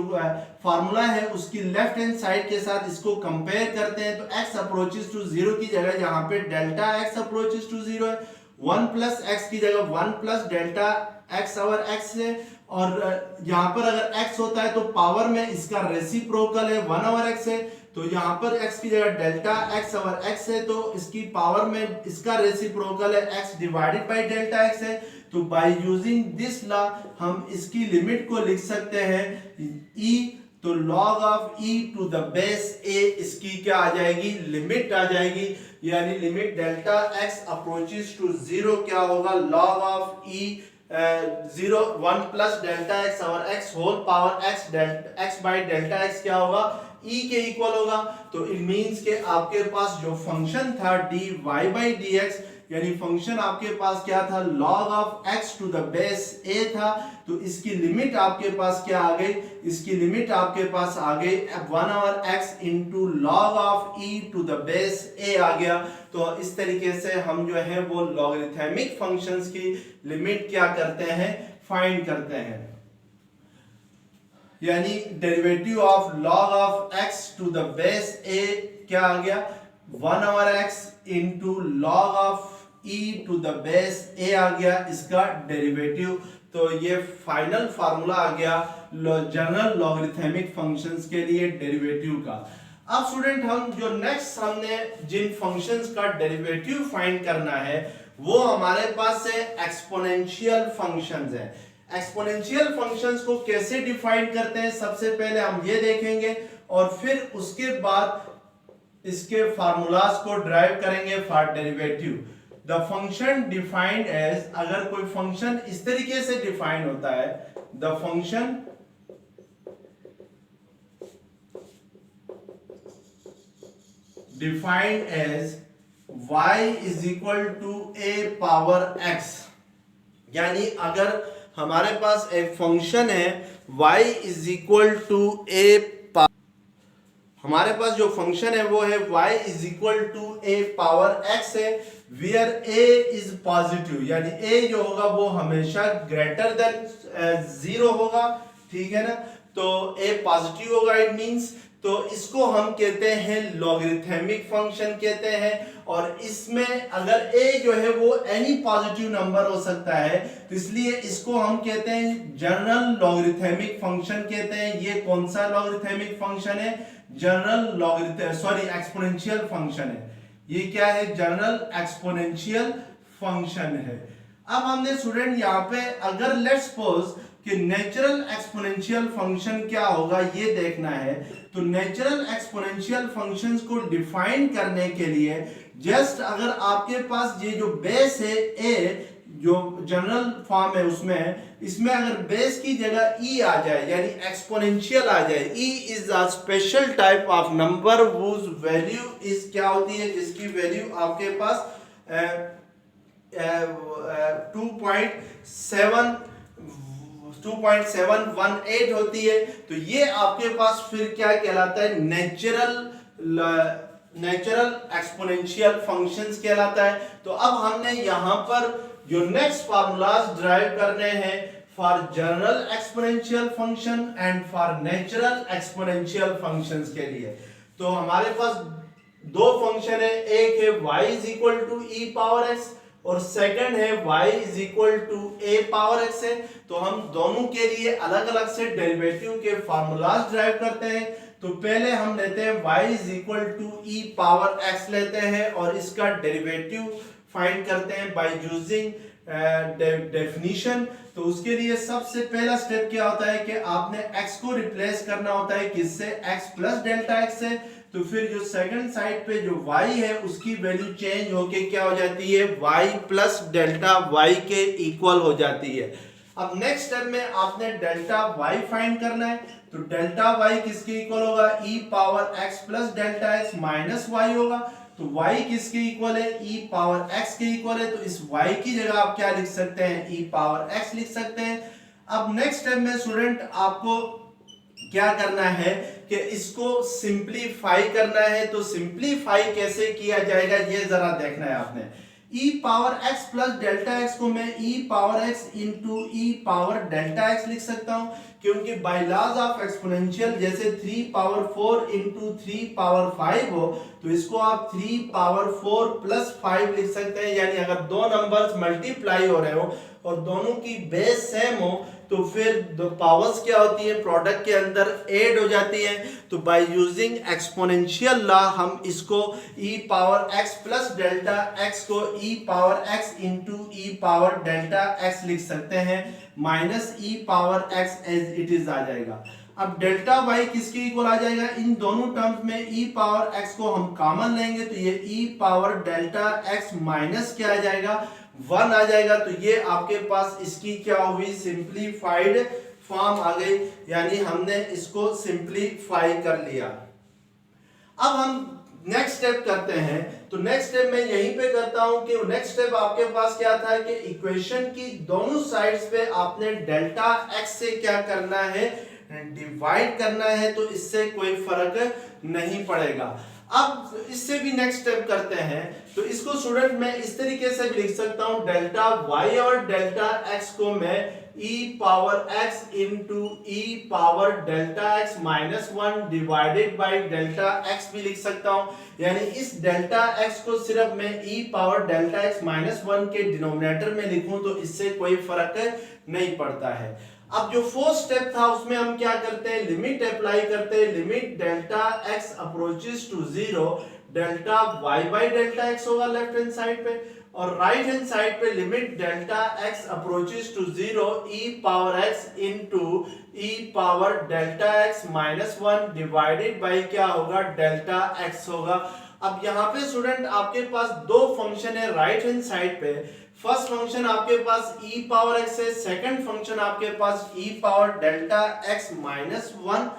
फार्मूला है उसकी लेफ्ट हैंड साइड के साथ इसको कंपेयर करते हैं। तो x अप्रोचेस टू 0 की जगह यहाँ पे डेल्टा x अप्रोचेस टू 0 है, 1 प्लस x की जगह 1 plus delta x over x है, और यहाँ पर अगर x होता है तो पावर में इसका रेसिप्रोकल है 1 ओवर x है, तो यहाँ पर x की जगह डेल्टा x ओवर x है, तो इसकी पावर में इसका रेसिप्रोकल है x divided by delta x है। तो बाय यूजिंग दिस लॉ हम इसकी लिमिट को लिख सकते हैं e, तो log of e to the base a इसकी क्या आ जाएगी, लिमिट आ जाएगी। यानी limit delta x approaches to 0 क्या होगा, log of e 0 1 plus delta x और x whole power x by delta x क्या होगा, e के इक्वल होगा। तो इट मींस के आपके पास जो फंक्शन था dy बाई dx, यानी फंक्शन आपके पास क्या था, log of x to the base a था। तो इसकी लिमिट आपके पास क्या आ गई, इसकी लिमिट आपके पास आ गई 1 over x into log of e to the base a आ गया। तो इस तरीके से हम जो है वो लॉगरिथमिक फंक्शंस की लिमिट क्या करते हैं, फाइंड करते हैं। यानी derivative of log of x to the base a क्या आ गया, 1 over x into log of e to the base a आ गया इसका डेरिवेटिव। तो ये फाइनल फार्मूला आ गया जनरल लॉगरिथमिक फंक्शंस के लिए डेरिवेटिव का। अब स्टूडेंट हम जो नेक्स्ट हमने जिन फंक्शंस का डेरिवेटिव फाइंड करना है वो हमारे पास है एक्सपोनेंशियल फंक्शंस है। एक्सपोनेंशियल फंक्शंस को कैसे डिफाइन करते हैं सबसे पहले हम ये देखेंगे और फिर उसके बाद इसके फार्मूलाज को ड्राइव करेंगे for derivative. The function defined as, अगर कोई फंक्शन इस तरीके से डिफाइन होता है, the function defined as y is equal to a power x, यानी अगर हमारे पास एक फंक्शन है y is equal to a, हमारे पास जो फंक्शन है वो है y is equal to a power x है, वेयर a इज पॉजिटिव, यानी a जो होगा वो हमेशा ग्रेटर देन 0 होगा, ठीक है ना। तो a पॉजिटिव होगा, इट मींस, तो इसको हम कहते हैं लॉगरिथमिक फंक्शन कहते हैं। और इसमें अगर a जो है वो एनी पॉजिटिव नंबर हो सकता है, तो इसलिए इसको हम कहते हैं जनरल लॉगरिथमिक फंक्शन कहते हैं। ये कौन सा लॉगरिथमिक फंक्शन है? जनरल एक्सपोनेंशियल फंक्शन है। ये क्या है? जनरल एक्सपोनेंशियल फंक्शन है। अब हमने स्टूडेंट यहाँ पे अगर लेट्स सपोज कि नेचुरल एक्सपोनेंशियल फंक्शन क्या होगा ये देखना है, तो नेचुरल एक्सपोनेंशियल फंक्शंस को डिफाइन करने के लिए जस्ट अगर आपके पास ये जो बेस है a, जो जनरल फॉर्म है उसमें, इसमें अगर बेस की जगह e आ जाए यानी एक्सपोनेंशियल आ जाए, e is a special type of number whose value is क्या होती है, जिसकी वैल्यू आपके पास 2.718 होती है। तो ये आपके पास फिर क्या कहलाता है? नेचुरल एक्सपोनेंशियल फंक्शंस कहलाता है। तो अब हमने यहां पर जो नेक्स्ट फार्मूलाज ड्राइव करने हैं for general exponential function and for natural exponential functions के लिए। तो हमारे पास दो फंक्शन है, एक है y is equal to e power x और सेकंड है y is equal to a power x है। तो हम दोनों के लिए अलग अलग से डेरिवेटिव के फार्मूलाज ड्राइव करते हैं। तो पहले हम लेते हैं y is equal to e power x लेते हैं और इसका डेरिवेटिव फाइंड करते हैं बाय यूजिंग डेफिनेशन। तो उसके लिए सबसे पहला स्टेप क्या होता है कि आपने x को रिप्लेस करना होता है किससे? x प्लस डेल्टा x से। तो फिर जो सेकंड साइड पे जो y है उसकी वैल्यू चेंज होके क्या हो जाती है? y प्लस डेल्टा y के इक्वल हो जाती है। अब नेक्स्ट स्टेप में आपने डेल्टा y फाइंड करना है। तो डेल्टा y किसके इक्वल होगा? e power x plus delta x minus y होगा। तो y किसके इक्वल है? e पावर x के इक्वल है। तो इस y की जगह आप क्या लिख सकते हैं? e पावर x लिख सकते हैं। अब नेक्स्ट स्टेप में स्टूडेंट आपको क्या करना है कि इसको सिंपलीफाई करना है। तो सिंपलीफाई कैसे किया जाएगा ये जरा देखना है आपने। e power x plus delta x को मैं e power x into e power delta x लिख सकता हूं, क्योंकि बाय लॉज ऑफ एक्सपोनेंशियल जैसे 3 पावर 4 इंटू 3 पावर 5 हो, तो इसको आप 3 पावर 4 प्लस 5 लिख सकते हैं। यानी अगर दो नंबर्स मल्टीप्लाई हो रहे हो और दोनों की बेस सेम हो तो फिर दो पावर्स क्या होती है? प्रोडक्ट के अंदर ऐड हो जाती है। तो बाय यूजिंग एक्सपोनेंशियल लॉ हम इसको e power x plus delta x को e power x into e power delta x लिख सकते हैं, minus e power x as it is आ जाएगा। अब डेल्टा y किसके इक्वल आ जाएगा? इन दोनों टर्म्स में e पावर x को हम कॉमन लेंगे तो ये e power delta x minus क्या आ जाएगा? 1 आ जाएगा। तो ये आपके पास इसकी क्या हुई? सिंपलीफाइड फॉर्म आ गई, यानी हमने इसको सिंपलीफाई कर लिया। अब हम नेक्स्ट स्टेप करते हैं। तो नेक्स्ट स्टेप मैं यहीं पे करता हूं कि नेक्स्ट स्टेप आपके पास क्या था कि इक्वेशन की दोनों साइड्स पे आपने डेल्टा x से क्या करना है? डिवाइड करना है। तो इससे कोई फर्क नहीं पड़ेगा। अब इससे भी नेक्स्ट स्टेप करते हैं, तो इसको स्टूडेंट मैं इस तरीके से भी लिख सकता हूं, डेल्टा y और डेल्टा x को मैं e power x into e power delta x minus 1 divided by delta x भी लिख सकता हूं। यानी इस डेल्टा x को सिर्फ मैं e power delta x minus 1 के डिनोमिनेटर में लिखूं तो इससे कोई फर्क नहीं पड़ता है। अब जो फोर्थ स्टेप था उसमें हम क्या करते हैं, लिमिट अप्लाई करते हैं। Limit delta x approaches to 0, delta y by delta x होगा लेफ्ट हैंड साइड पे, और राइट हैंड साइड पे limit delta x approaches to 0 e power x into e power delta x minus 1 divided by क्या होगा, delta x होगा। अब यहाँ पे स्टूडेंट आपके पास दो फंक्शन है राइट हैंड साइड पे। फर्स्ट फंक्शन आपके पास e पावर x है, सेकंड फंक्शन आपके पास e power delta x minus 1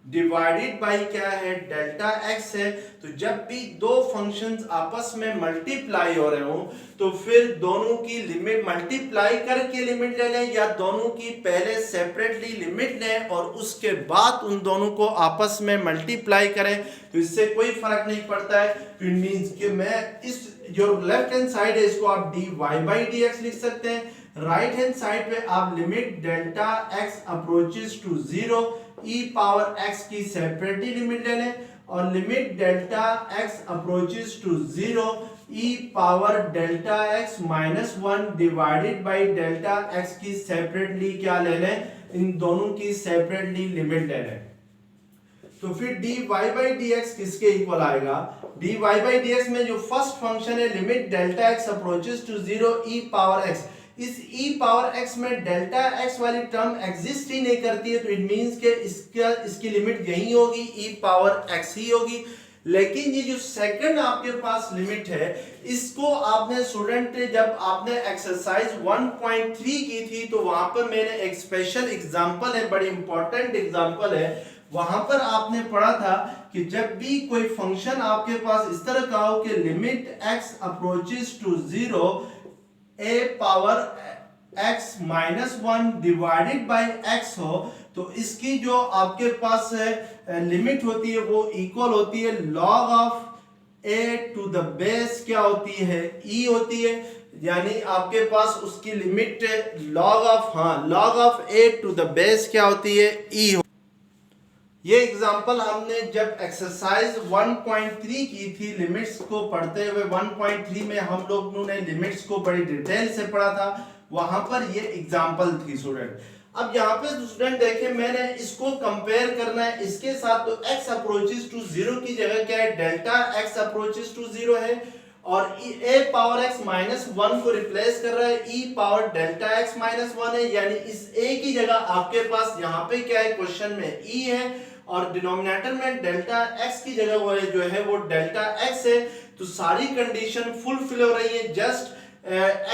divided by क्या है, डेल्टा x है। तो जब भी दो फंक्शंस आपस में मल्टीप्लाई हो रहे हो तो फिर दोनों की लिमिट मल्टीप्लाई करके लिमिट ले लें, या दोनों की पहले सेपरेटली लिमिट लें और उसके बाद उन दोनों को आपस में मल्टीप्लाई करें, तो इससे कोई फर्क नहीं पड़ता है। तो इट मींस कि मैं इस जो लेफ्ट हैंड साइड है इसको आप dy बाई dx लिख सकते हैं। राइट हैंड साइड पे आप limit delta x approaches to 0 e power x की सेपरेटली लिमिट ले लें, और limit delta x approaches to 0 e power delta x minus 1 divided by delta x की सेपरेटली क्या ले लें, इन दोनों की सेपरेटली लिमिट ले लें। तो फिर dy बाई dx किसके इक्वल आएगा, dy बाई dx में जो फर्स्ट फंक्शन है limit delta x approaches to 0 e power x, इस e पावर x में डेल्टा x वाली टर्म एग्जिस्ट ही नहीं करती है, तो इट मींस के इसकी लिमिट यही होगी, e पावर x ही होगी। लेकिन ये जो सेकंड आपके पास लिमिट है इसको आपने स्टूडेंट जब आपने एक्सरसाइज 1.3 की थी तो वहां पर मैंने एक स्पेशल एग्जांपल है, बड़ी इंपॉर्टेंट एग्जांपल है, वहां पर आपने पढ़ा था कि जब भी कोई फंक्शन आपके पास इस तरह का हो कि limit x approaches to 0 a power x minus 1 divided by x हो, तो इसकी जो आपके पास लिमिट होती है वो इक्वल होती है log of a to the base क्या होती है, e होती है। यानी आपके पास उसकी limit log of a to the base क्या होती है, e। ये एग्जांपल हमने जब एक्सरसाइज 1.3 की थी लिमिट्स को पढ़ते हुए, 1.3 में हम लोगों ने लिमिट्स को बड़ी डिटेल से पढ़ा था, वहां पर ये एग्जांपल थी स्टूडेंट। अब यहाँ पे स्टूडेंट देखें मैंने इसको कंपेयर करना है इसके साथ, तो x अप्रोचेस टू 0 की जगह क्या है, डेल्टा x अप्रोचेस टू 0 है, और a पावर x माइनस 1 को रिप्लेस कर रहा है e power delta x minus 1 है। यानी इस a की जगह आपके पास यहाँ पे क्या है, क्वेश्चन में e है, और डिनोमिनेटर में डेल्टा x की जगह वो है जो है वो डेल्टा x है। तो सारी कंडीशन फुलफिल हो रही है, जस्ट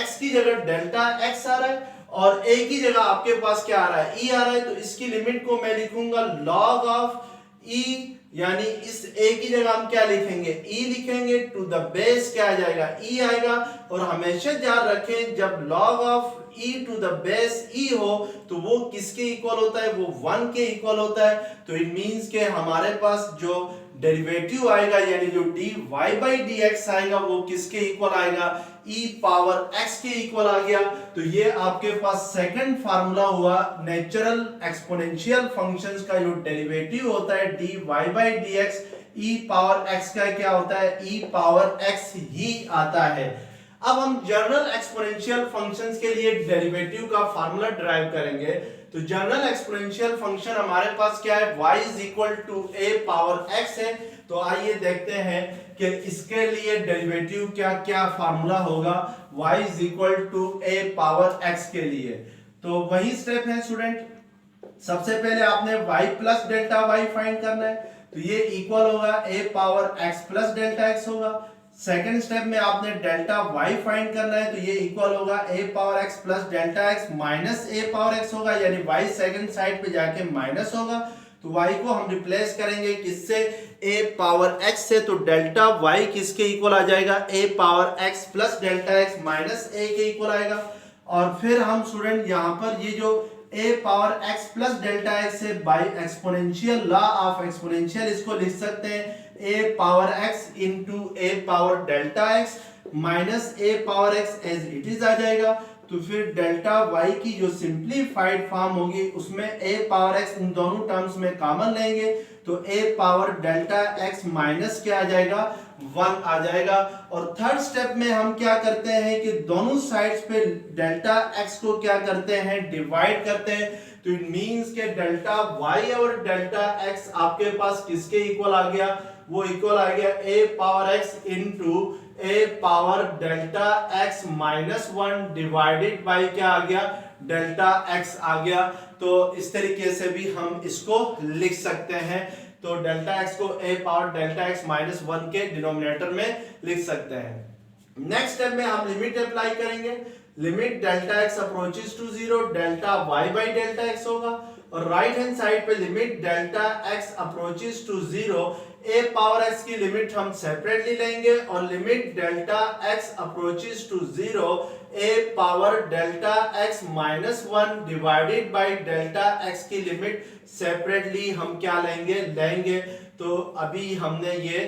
x की जगह डेल्टा x आ रहा है और a की जगह आपके पास क्या आ रहा है, e आ रहा है। तो इसकी लिमिट को मैं लिखूंगा log ऑफ e, यानी इस a की जगह हम क्या लिखेंगे, e लिखेंगे, टू द बेस क्या आ जाएगा, e आएगा। और हमेशा याद रखें जब log of e to the base e हो तो वो किसके इक्वल होता है, वो 1 के इक्वल होता है। तो इट मींस के हमारे पास जो डेरिवेटिव आएगा यानी जो dy बाई dx आएगा वो किसके इक्वल आएगा, e पावर x के इक्वल आ गया। तो ये आपके पास सेकंड फार्मूला हुआ नेचुरल एक्सपोनेंशियल फंक्शंस का जो डेरिवेटिव होता है dy by dx, e power x का क्या होता है, e पावर x ही आता है। अब हम जनरल एक्सपोनेंशियल फंक्शंस के लिए डेरिवेटिव का फार्मूला डिराइव करेंगे। तो जनरल एक्सपोनेंशियल फंक्शन हमारे पास क्या है, y is equal to a power x है। तो आइए देखते हैं कि इसके लिए डेरिवेटिव क्या क्या फार्मूला होगा y is equal to a power x के लिए। तो वही स्टेप है स्टूडेंट, सबसे पहले आपने y plus delta y find करना है, तो ये इक्वल होगा a power x plus delta x होगा। सेकेंड स्टेप में आपने डेल्टा y फाइंड करना है, तो ये इक्वल होगा a power x plus delta x minus a power x होगा, यानी y सेकेंड साइड पे जाके माइनस होगा। तो y को हम रिप्लेस करेंगे किससे, a पावर x से, तो डेल्टा y किसके इक्वल आ जाएगा, a power x plus delta x minus a के इक्वल आएगा। और फिर हम स्टूडेंट यहाँ पर ये जो a power x plus delta x है by exponential law of exponential इसको लिख सकते हैं A power X into A power delta X minus A power X as it is आ जाएगा। तो फिर डेल्टा y की जो सिंप्लीफाइड फॉर्म होगी उसमें a पावर x इन दोनों टर्म्स में कॉमन लेंगे तो a power delta x minus क्या आ जाएगा 1 आ जाएगा। और थर्ड स्टेप में हम क्या करते हैं कि दोनों साइड्स पे डेल्टा x को क्या करते हैं डिवाइड करते हैं। तो इट मींस के डेल्टा y और डेल्टा x आपके पास किसके इक्वल आ गया, वो इक्वल आ गया a power x into A power delta x minus 1 divided by क्या आ गया डेल्टा x आ गया। तो इस तरीके से भी हम इसको लिख सकते हैं। तो डेल्टा x को a power delta x minus 1 के डिनोमिनेटर में लिख सकते हैं। नेक्स्ट स्टेप में हम लिमिट अप्लाई करेंगे। Limit delta x approaches to 0 delta y by delta x होगा और राइट हैंड साइड पे limit delta x approaches to 0 a power x की लिमिट हम सेपरेटली लेंगे और limit delta x approaches to 0 a power delta x minus 1 divided by delta x की limit separately हम क्या लेंगे। तो अभी हमने ये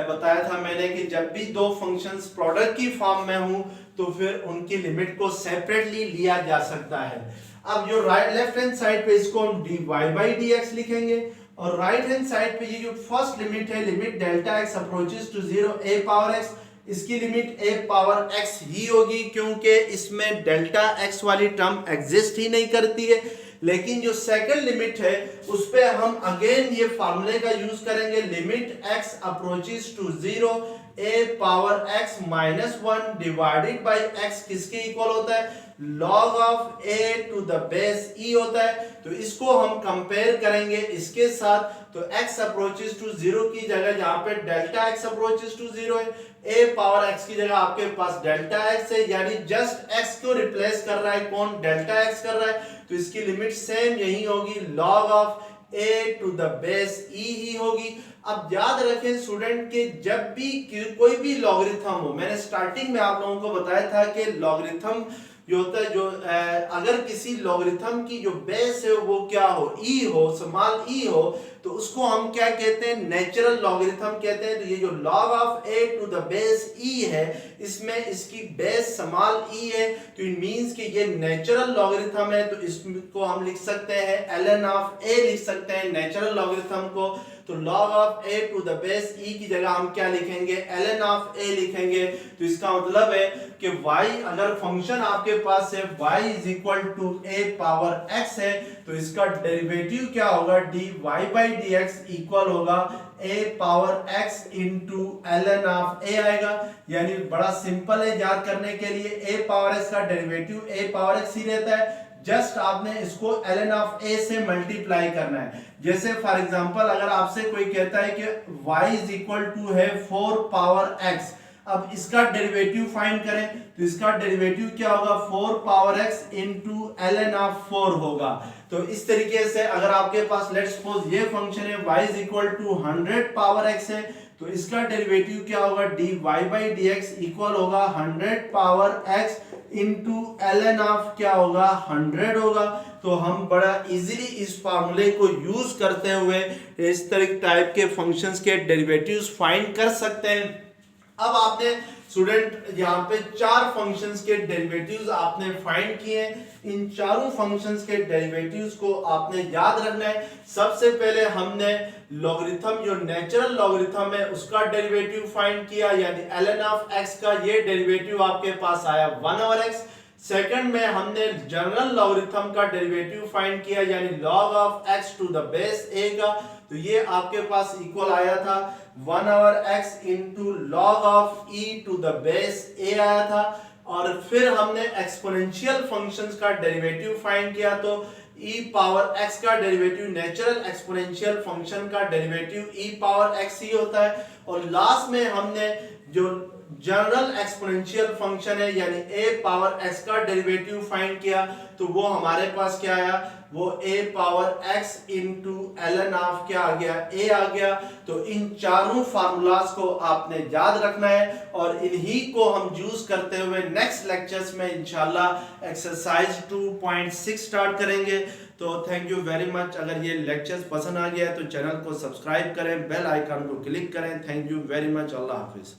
बताया था मैंने कि जब भी दो फंक्शंस प्रोडक्ट की फॉर्म में हूं तो फिर उनकी लिमिट को सेपरेटली लिया जा सकता है। अब जो लेफ्ट हैंड साइड पे इसको हम dy बाई dx लिखेंगे और राइट हैंड साइड पे ये जो फर्स्ट लिमिट है limit delta x approaches to 0 a power x, इसकी लिमिट a पावर x ही होगी क्योंकि इसमें डेल्टा x वाली टर्म एग्जिस्ट ही नहीं करती है। लेकिन जो सेकंड लिमिट है उस पे हम अगेन ये फार्मूले का यूज करेंगे limit x approaches to 0 a power x minus 1 divided by x किसके इक्वल होता है log of a to the base e होता है। तो इसको हम कंपेयर करेंगे इसके साथ। तो x अप्रोचेस टू 0 की जगह जहां पे डेल्टा x अप्रोचेस टू 0 है a पावर x की जगह आपके पास डेल्टा x है यानी जस्ट x को रिप्लेस कर रहा है कौन डेल्टा x कर रहा है। तो इसकी लिमिट सेम यही होगी log of a to the base e ही होगी। अब याद रखें स्टूडेंट के जब भी कोई भी लॉगरिथम हो, मैंने स्टार्टिंग में आप लोगों को बताया था कि लॉगरिथम जो होता है जो अगर किसी लॉगरिथम की जो बेस है वो क्या हो e हो स्मॉल e हो तो उसको हम क्या कहते हैं नेचुरल लॉगरिथम कहते हैं। तो ये जो log of a to the base e है इसमें इसकी बेस स्मॉल e है तो इट मींस कि ये नेचुरल लॉगरिथम है। तो इसको हम लिख सकते हैं ln ऑफ a लिख सकते हैं नेचुरल लॉगरिथम को। तो log of a to the base e की जगह हम क्या लिखेंगे ln ऑफ a लिखेंगे। तो इसका मतलब है कि y अगर फंक्शन आपके पास है y is equal to a power x है तो इसका डेरिवेटिव क्या होगा dy बाई dx इक्वल होगा a power x into ln of a आएगा। यानी बड़ा सिंपल है याद करने के लिए a पावर x का डेरिवेटिव a पावर x ही रहता है। जस्ट आपने इसको ln ऑफ a से मल्टीप्लाई करना है। जैसे फॉर एग्जांपल अगर आपसे कोई कहता है कि y इज इक्वल टू है 4 पावर x, अब इसका डेरिवेटिव फाइंड करें तो इसका डेरिवेटिव क्या होगा 4 power x into ln of 4 होगा। तो इस तरीके से अगर आपके पास लेट्स सपोज ये फंक्शन है y is equal to 100 power x है तो इसका डेरिवेटिव क्या होगा dy बाई dx इक्वल होगा 100 power x into ln of क्या होगा 100 होगा। तो हम बड़ा इजीली इस फार्मूले को यूज करते हुए इस तरह टाइप के फंक्शंस के डेरिवेटिव्स फाइंड कर सकते हैं। अब आपने स्टूडेंट यहाँ पे चार फंक्शंस के डेरिवेटिव्स आपने फाइंड किए। इन चारों फंक्शंस के डेरिवेटिव्स को आपने याद रखना है। सबसे पहले हमने लॉगरिथम जो नेचुरल लॉगरिथम है उसका डेरिवेटिव फाइंड किया यानी ln ऑफ x का ये डेरिवेटिव आपके पास आया 1 ओवर x। सेकंड में हमने जनरल लॉगरिथम का डेरिवेटिव फाइंड किया यानी log of x to the base a का। तो ये आपके पास इक्वल आया था 1 over x into log of e to the base a आया था। और फिर हमने एक्सपोनेंशियल फंक्शंस का डेरिवेटिव फाइंड किया तो e पावर x का डेरिवेटिव नेचुरल एक्सपोनेंशियल फंक्शन का डेरिवेटिव e पावर x ही होता है। और लास्ट में हमने जो जनरल एक्सपोनेंशियल फंक्शन है, यानी a पावर x का डेरिवेटिव फाइंड किया तो वो हमारे पास क्या आया, वो a power x into ln of क्या आ गया, a आ गया। तो इन चारों फार्मूलाज को आपने याद रखना है और इन्हीं को हम यूज करते हुए नेक्स्ट लेक्चर्स में इंशाल्लाह एक्सरसाइज 2.6 स्टार्ट करेंगे। तो थैंक यू वेरी मच। अगर ये लेक्चर्स पसंद आ गया है तो चैनल को सब्सक्राइब करें, बेल आइकन को क्लिक करें। Thank you very much. Allah Hafiz.